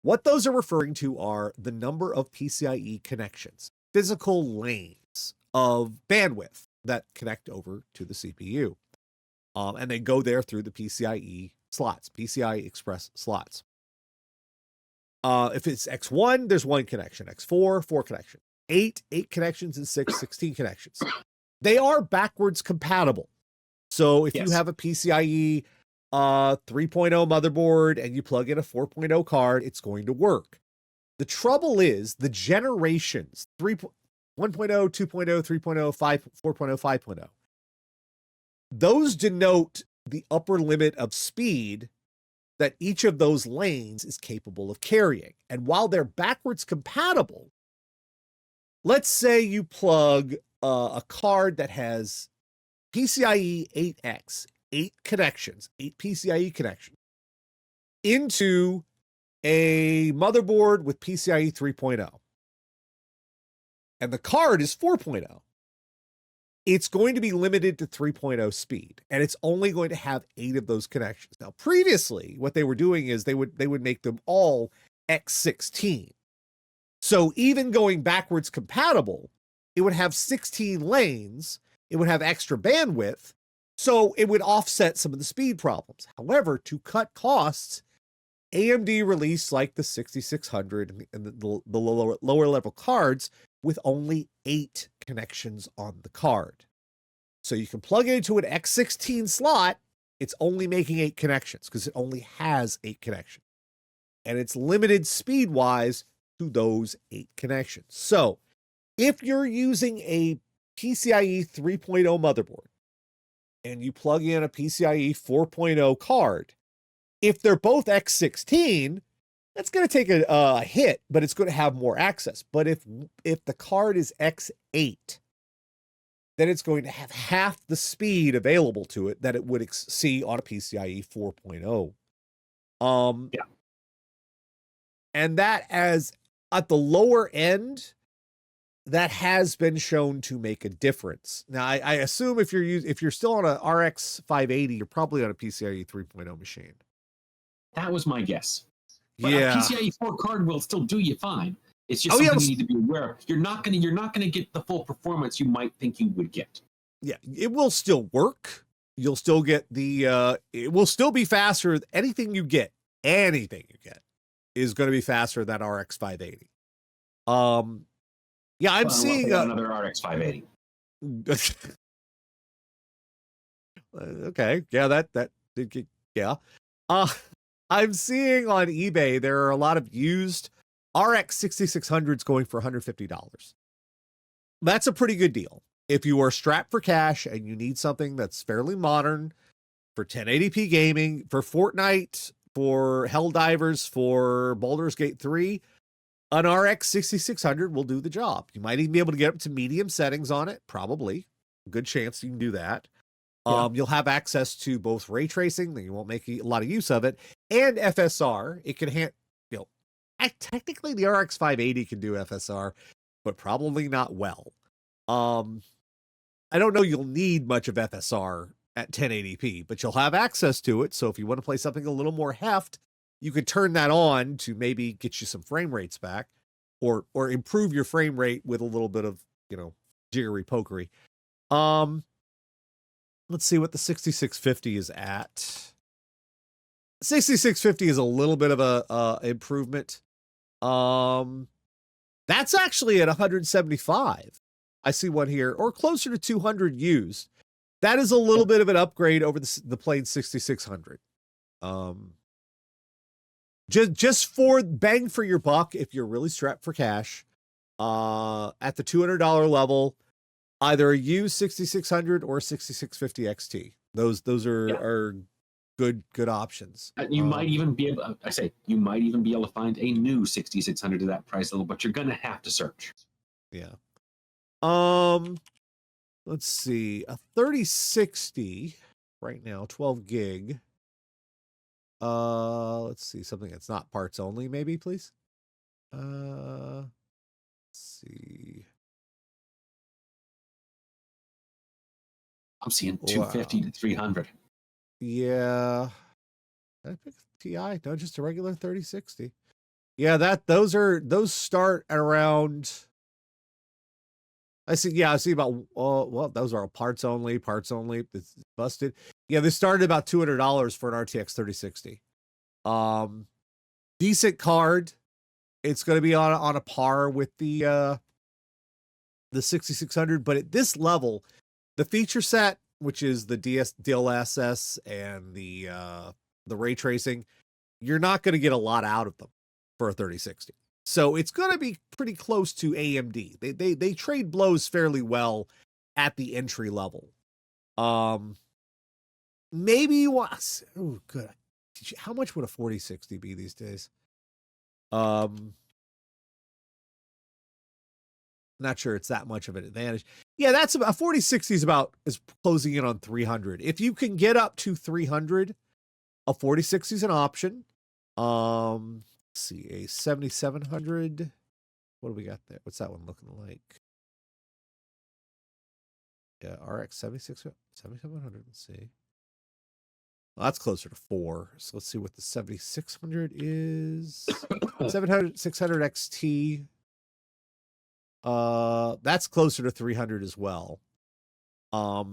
what those are referring to are the number of PCIe connections, physical lanes of bandwidth that connect over to the CPU. And they go there through the PCIe slots, PCI Express slots. If it's X1, there's 1 connection. X4, 4 connections. 8 connections, and 16 connections. They are backwards compatible. So if you have a PCIe 3.0 motherboard and you plug in a 4.0 card, it's going to work. The trouble is the generations 1.0, 2.0, 3.0, 5, 4.0, 5.0. Those denote the upper limit of speed that each of those lanes is capable of carrying. And while they're backwards compatible, let's say you plug a card that has PCIe 8X, 8 connections, 8 PCIe connections, into a motherboard with PCIe 3.0. And the card is 4.0. It's going to be limited to 3.0 speed, and it's only going to have 8 of those connections. Now, previously, what they were doing is they would make them all X16. So even going backwards compatible, it would have 16 lanes, it would have extra bandwidth, so it would offset some of the speed problems. However, to cut costs, AMD released like the 6600 and the lower level cards with only 8 connections on the card. So you can plug it into an X16 slot, it's only making 8 connections because it only has 8 connections. And it's limited speed-wise to those 8 connections. So if you're using a PCIe 3.0 motherboard and you plug in a PCIe 4.0 card, if they're both X16, that's going to take a hit, but it's going to have more access. But if the card is X8, then it's going to have half the speed available to it that it would see on a PCIe 4.0. And that, as at the lower end, that has been shown to make a difference. Now, I assume if you're still on a RX 580, you're probably on a PCIe 3.0 machine. That was my guess. But a PCIe 4 card will still do you fine. It's just something you need to be aware of. You're not gonna get the full performance you might think you would get. Yeah, it will still work. You'll still get the it will still be faster. Anything you get is going to be faster than RX 580. Yeah, I'm seeing another RX 580. Okay, yeah, that did get, yeah. I'm seeing on eBay there are a lot of used RX 6600s going for $150. That's a pretty good deal. If you are strapped for cash and you need something that's fairly modern for 1080p gaming, for Fortnite, for Helldivers, for Baldur's Gate 3, an RX 6600 will do the job. You might even be able to get up to medium settings on it, probably. Good chance you can do that. Yeah. You'll have access to both ray tracing, then you won't make a lot of use of it, and FSR. It can technically the RX 580 can do FSR, but probably not well. I don't know you'll need much of FSR at 1080p, but you'll have access to it. So if you want to play something a little more heft, you could turn that on to maybe get you some frame rates back, or improve your frame rate with a little bit of, jiggery pokery. Let's see what the 6650 is at. 6650 is a little bit of a improvement. That's actually at 175. I see one here, or closer to 200 used. That is a little bit of an upgrade over the plain 6600. Just for bang for your buck, if you're really strapped for cash, at the $200 level, either a used 6600 or 6650 XT. Those are good options. You might even be able. You might even be able to find a new 6600 to that price level, but you're gonna have to search. Yeah. Let's see, a 3060 right now, 12 gig. Let's see, something that's not parts only, maybe, please. Let's see. I'm seeing 250 to 300. Yeah. Did I pick TI? No, just a regular 3060. Yeah, those start at around. I see about, well, those are parts only. It's busted. Yeah, they started about $200 for an RTX 3060. Decent card. It's going to be on a par with the 6600, but at this level, the feature set, which is the DLSS and the ray tracing, you're not going to get a lot out of them for a 3060. So it's going to be pretty close to AMD. They trade blows fairly well at the entry level. Maybe once. Oh, good. How much would a 4060 be these days? Not sure it's that much of an advantage. Yeah, that's about 4060 is closing in on 300. If you can get up to 300, a 4060 is an option. Let's see, a 7700. What do we got there? What's that one looking like? Yeah, RX 7700. Let's see. Well, that's closer to 4. So let's see what the 7600 is. 600 XT. That's closer to 300 as well. A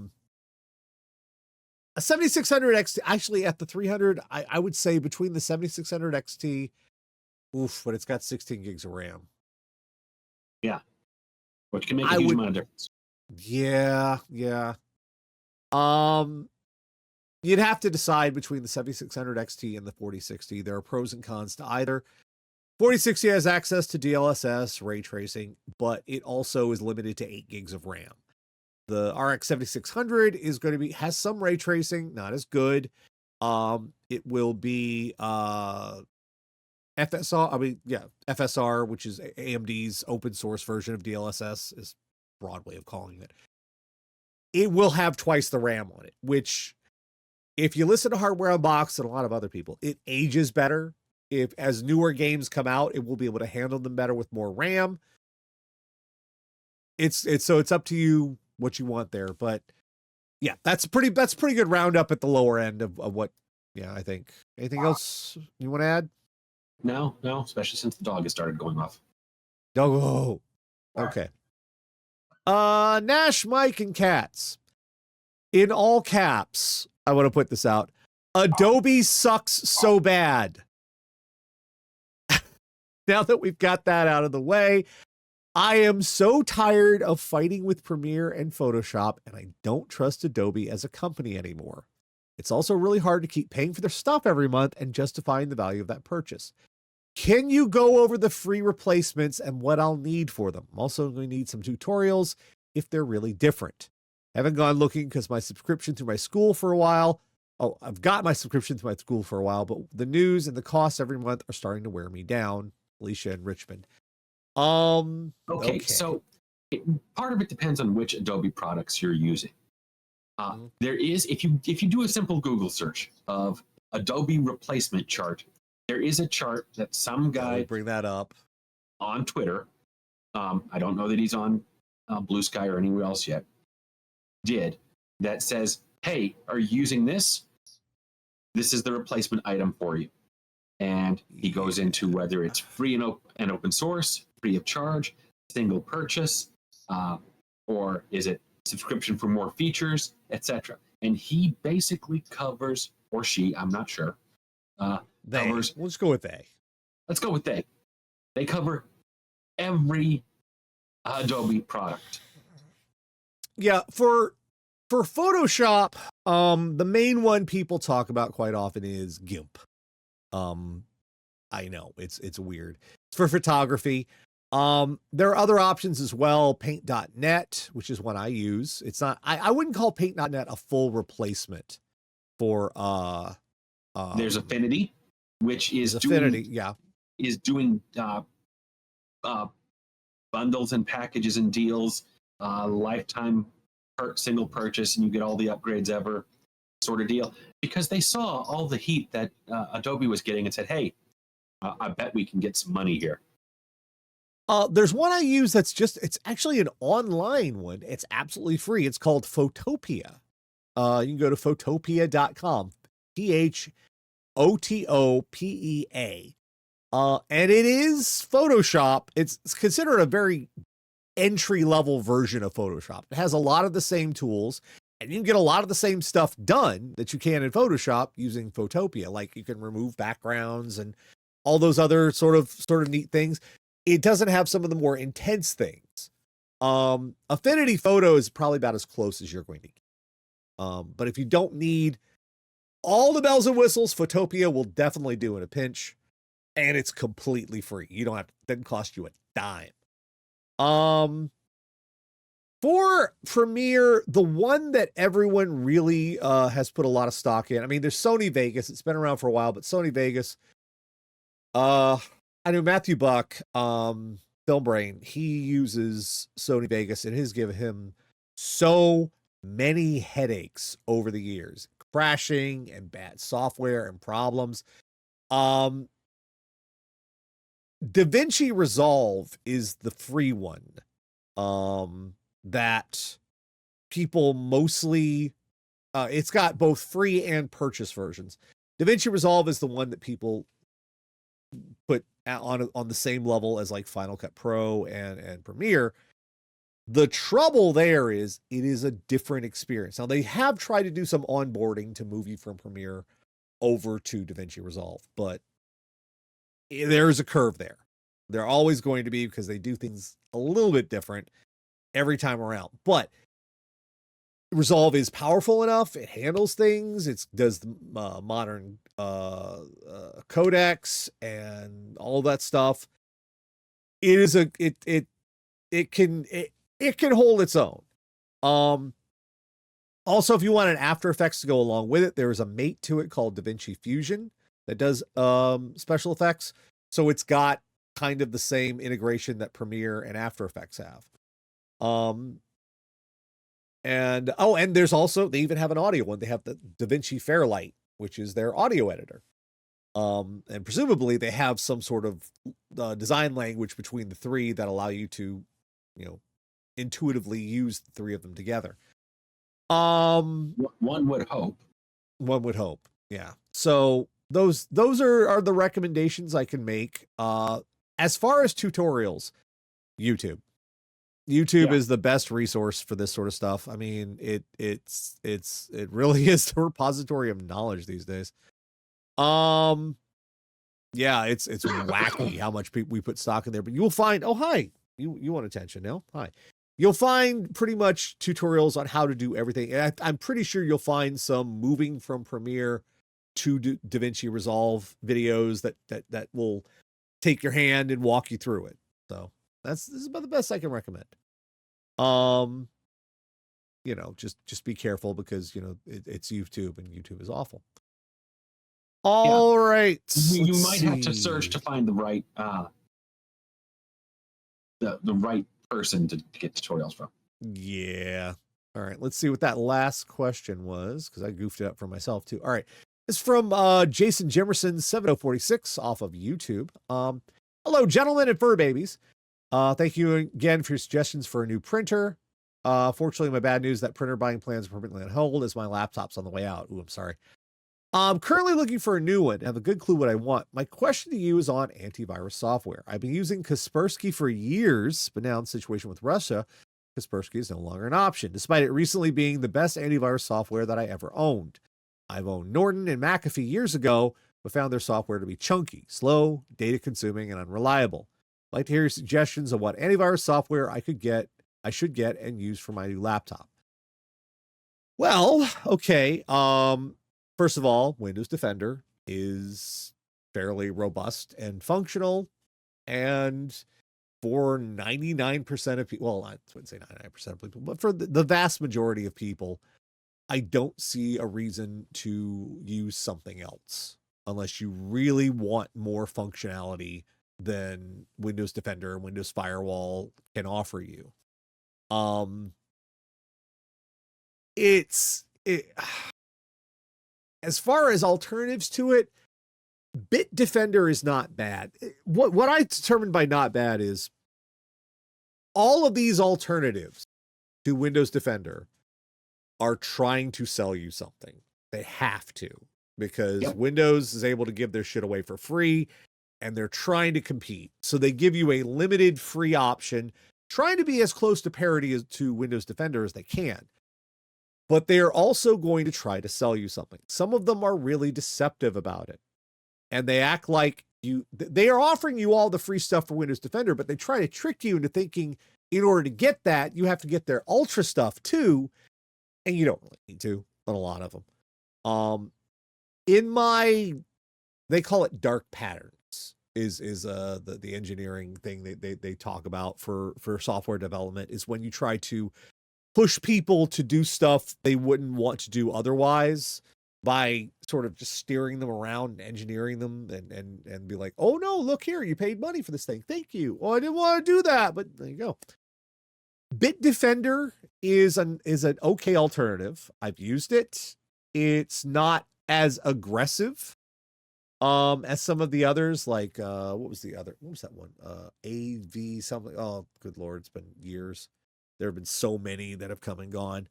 7600 XT, actually at the 300, I would say between the 7600 XT, but it's got 16 gigs of RAM. Yeah. Which can make a huge amount of difference. Yeah. You'd have to decide between the 7600 XT and the 4060. There are pros and cons to either. 4060 has access to DLSS, ray tracing, but it also is limited to 8 gigs of RAM. The RX 7600 has some ray tracing, not as good. It will be FSR, which is AMD's open source version of DLSS, is a broad way of calling it. It will have twice the RAM on it, which, if you listen to Hardware Unboxed and a lot of other people, it ages better. If as newer games come out, it will be able to handle them better with more RAM. It's up to you what you want there, but yeah, that's pretty good roundup at the lower end of what. Yeah, I think. Anything else you want to add? No, especially since the dog has started going off. Oh, okay. Nash, Mike, and Cats. In all caps, I want to put this out. Adobe sucks so bad. Now that we've got that out of the way, I am so tired of fighting with Premiere and Photoshop, and I don't trust Adobe as a company anymore. It's also really hard to keep paying for their stuff every month and justifying the value of that purchase. Can you go over the free replacements and what I'll need for them? I'm also going to need some tutorials if they're really different. I haven't gone looking because my subscription through my school for a while. Oh, I've got my subscription to my school for a while, but the news and the costs every month are starting to wear me down. Alicia in Richmond. Okay. So part of it depends on which Adobe products you're using. There is, if you do a simple Google search of Adobe replacement chart, there is a chart that some guy bring that up on Twitter. I don't know that he's on Blue Sky or anywhere else yet. Did that says, "Hey, are you using this? This is the replacement item for you." And he goes into whether it's free and open source, free of charge, single purchase, or is it subscription for more features, etc. And he basically covers, or she, I'm not sure, covers. Let's go with they. Let's go with they. They cover every Adobe product. Yeah, for Photoshop, the main one people talk about quite often is GIMP. I know it's weird. It's for photography. There are other options as well. Paint.net, which is one I use. It's not, I wouldn't call Paint.net a full replacement for, there's Affinity, which is doing bundles and packages and deals, lifetime single purchase, and you get all the upgrades ever sort of deal, because they saw all the heat that Adobe was getting and said, "Hey, I bet we can get some money here." There's one I use it's actually an online one. It's absolutely free. It's called Photopea. You can go to photopea.com, Photopea. And it is Photoshop. It's considered a very entry-level version of Photoshop. It has a lot of the same tools, and you can get a lot of the same stuff done that you can in Photoshop using Photopea. Like you can remove backgrounds and all those other sort of neat things. It doesn't have some of the more intense things. Affinity Photo is probably about as close as you're going to get. But if you don't need all the bells and whistles, Photopea will definitely do in a pinch, and it's completely free. You don't have to, it doesn't cost you a dime. For Premiere, the one that everyone really has put a lot of stock in, I mean, there's Sony Vegas. It's been around for a while, but Sony Vegas, I know Matthew Buck, Film Brain, he uses Sony Vegas, and it has given him so many headaches over the years, crashing and bad software and problems. DaVinci Resolve is the free one that people mostly, it's got both free and purchase versions. DaVinci Resolve is the one that people put on the same level as like Final Cut Pro and Premiere. The trouble there is it is a different experience. Now, they have tried to do some onboarding to move you from Premiere over to DaVinci Resolve, but there's a curve there. They're always going to be, because they do things a little bit different every time around. But Resolve is powerful enough. It handles things. It does the modern codecs and all that stuff. It is it can hold its own. Also, if you want an After Effects to go along with it, there is a mate to it called DaVinci Fusion that does special effects. So it's got kind of the same integration that Premiere and After Effects have. And there's also, they even have an audio one. They have the DaVinci Fairlight, which is their audio editor. And presumably they have some sort of design language between the three that allow you to, intuitively use the three of them together. One would hope. One would hope. Yeah. So those are the recommendations I can make. As far as tutorials, YouTube. YouTube Yeah. is the best resource for this sort of stuff. I mean, it really is the repository of knowledge these days. Yeah, it's wacky how much we put stock in there, but you'll find, oh, hi, you want attention now? Hi. You'll find pretty much tutorials on how to do everything. And I'm pretty sure you'll find some moving from Premiere to DaVinci Resolve videos that will take your hand and walk you through it. So this is about the best I can recommend. You know, just be careful because, you know, it's YouTube and YouTube is awful. All right. You might have to search to find the right the right person to get tutorials from. Yeah. All right. Let's see what that last question was, because I goofed it up for myself too. All right. It's from Jason Jemerson 7046 off of YouTube. Hello, gentlemen and fur babies. Thank you again for your suggestions for a new printer. Fortunately, my bad news, that printer buying plans are permanently on hold as my laptop's on the way out. Ooh, I'm sorry. I'm currently looking for a new one. I have a good clue what I want. My question to you is on antivirus software. I've been using Kaspersky for years, but now in the situation with Russia, Kaspersky is no longer an option, despite it recently being the best antivirus software that I ever owned. I've owned Norton and McAfee years ago, but found their software to be chunky, slow, data consuming, and unreliable. I'd like to hear your suggestions of what antivirus software I should get and use for my new laptop. Well, okay. First of all, Windows Defender is fairly robust and functional. And for 99% of people, well, I wouldn't say 99% of people, but for the vast majority of people, I don't see a reason to use something else unless you really want more functionality than Windows Defender and Windows Firewall can offer you. As far as alternatives to it, Bitdefender is not bad. What I determined by not bad is all of these alternatives to Windows Defender are trying to sell you something. They have to, because Windows is able to give their shit away for free and they're trying to compete. So they give you a limited free option, trying to be as close to parity as to Windows Defender as they can. But they are also going to try to sell you something. Some of them are really deceptive about it. And they act like they are offering you all the free stuff for Windows Defender, but they try to trick you into thinking in order to get that, you have to get their Ultra stuff too. And you don't really need to, but a lot of them. They call it dark patterns is the engineering thing they talk about for software development, is when you try to push people to do stuff they wouldn't want to do otherwise by sort of just steering them around and engineering them and be like, oh no, look here, you paid money for this thing. Thank you. Oh, I didn't want to do that, but there you go. Bitdefender is an okay alternative. I've used it. It's not as aggressive as some of the others, like what was that one? AV something. Oh, good Lord, it's been years. There have been so many that have come and gone.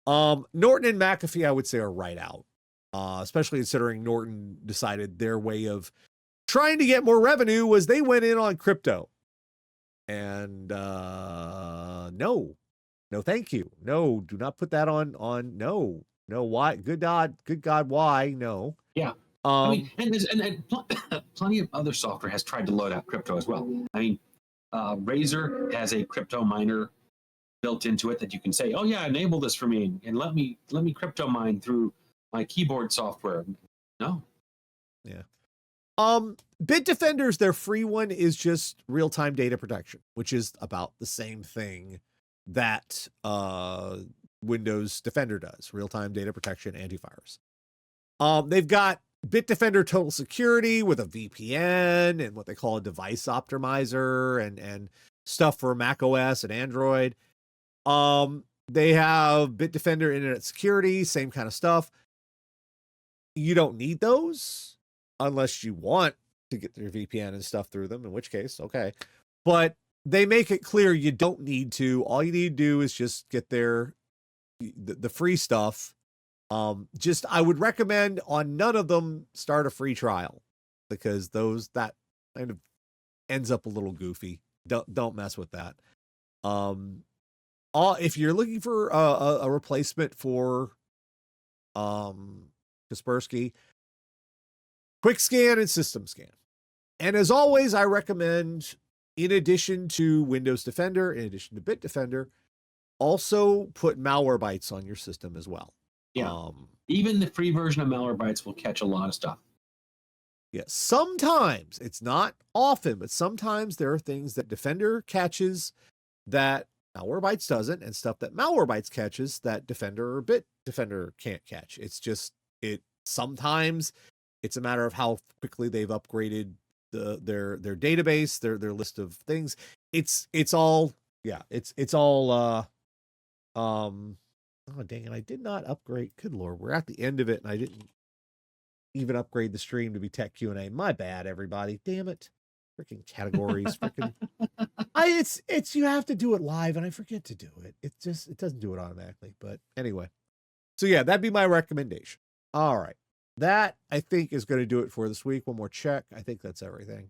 Norton and McAfee, I would say, are right out, especially considering Norton decided their way of trying to get more revenue was they went in on crypto. And no, thank you. No, do not put that on. No, why? Good God, why? No. Yeah. I mean, and plenty of other software has tried to load out crypto as well. I mean, Razer has a crypto miner built into it that you can say, oh yeah, enable this for me and let me crypto mine through my keyboard software. No. Yeah. Bitdefender's, their free one is just real-time data protection, which is about the same thing that Windows Defender does, real-time data protection antivirus. They've got Bitdefender Total Security with a VPN and what they call a device optimizer and stuff for Mac OS and Android. They have Bitdefender Internet Security, same kind of stuff. You don't need those unless you want to get their VPN and stuff through them, in which case, okay. But they make it clear you don't need to. All you need to do is just get the free stuff. I would recommend on none of them start a free trial, because that kind of ends up a little goofy Don't mess with that. If you're looking for a replacement for Kaspersky, Quick Scan and System Scan. And as always, I recommend, in addition to Windows Defender, in addition to Bitdefender, also put Malwarebytes on your system as well. Yeah. Even the free version of Malwarebytes will catch a lot of stuff. Yeah. Sometimes, it's not often, but sometimes there are things that Defender catches that Malwarebytes doesn't, and stuff that Malwarebytes catches that Defender or Bitdefender can't catch. It's just, sometimes it's a matter of how quickly they've upgraded their database, their list of things. It's all oh dang it, I did not upgrade. Good Lord, we're at the end of it and I didn't even upgrade the stream to be Tech Q&A. My bad, everybody. Damn it. Freaking categories. Freaking it's you have to do it live and I forget to do it. It doesn't do it automatically. But anyway. So yeah, that'd be my recommendation. All right. That I think is going to do it for this week. One more check. I think that's everything.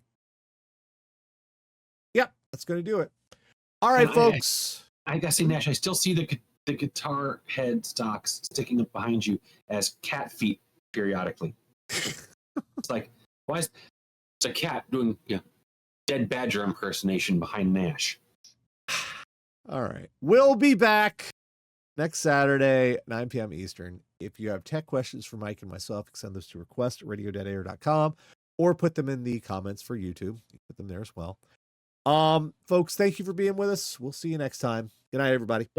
Yep, that's going to do it. All right, folks. I gotta say, Nash, I still see the guitar head stocks sticking up behind you as cat feet periodically. It's like, why is it's a cat doing dead badger impersonation behind Nash? All right. We'll be back next Saturday, 9 p.m. Eastern. If you have tech questions for Mike and myself, you can send those to request@radiodeadair.com or put them in the comments for YouTube. You can put them there as well. Folks, thank you for being with us. We'll see you next time. Good night, everybody.